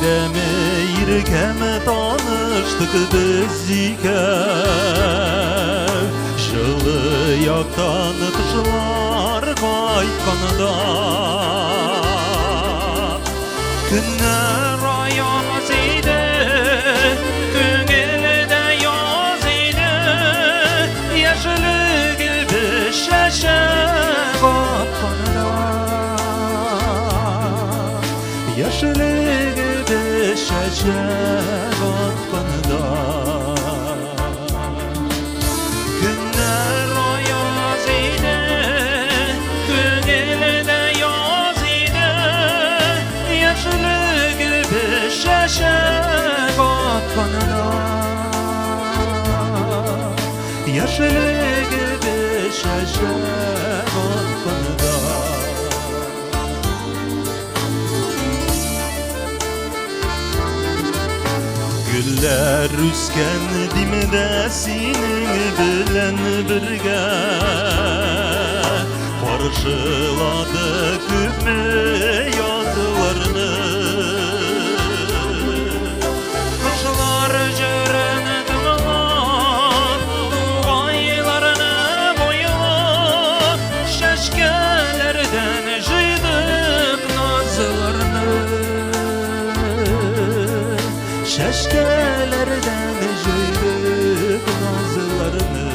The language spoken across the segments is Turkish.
Bayrami yirgemi tanıştık biz iken Жылы яктан кышылар кайтканда Күннәр аяз иде, күңелдә яз иде Яшьлек илбеш чәчәк атканда Яшьлек илбеш чәчәк атканда Şaşak atkanına Yaşlı gibi şaşak atkanına Güller üsken dimde senin bilen birge Karşıladı küpme yazılarını Şeşkelerden jöyük nazlarını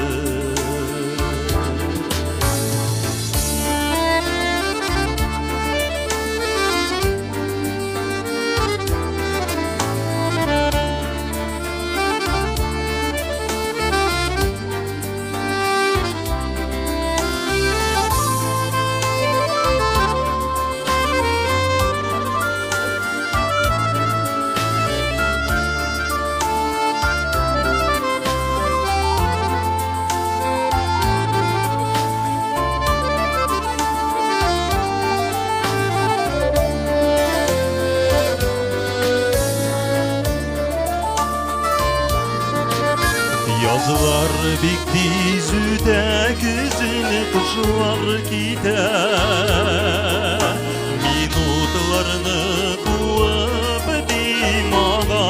Yazlar bitti yüzüde kızın kışlar gider Minutlarını kuvup dimağına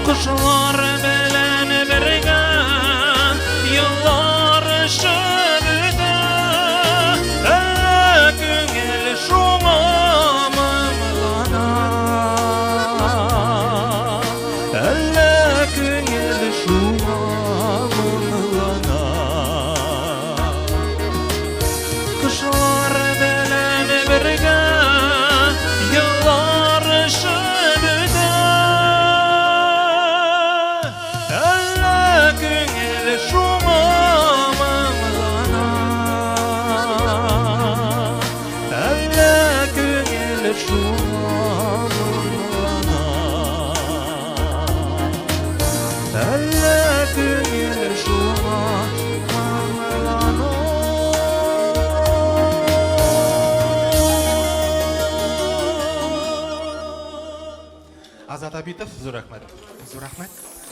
Kışlar belen birge yıllar şöbüde Köngel şumamımlana Kışlar belen birge yıllar şöbüde Elle köngel şumamımlana Elle köngel şumamımlana Elle köngel şumamımlana Azat Abitov, zo'r rahmat. Zo'r rahmat.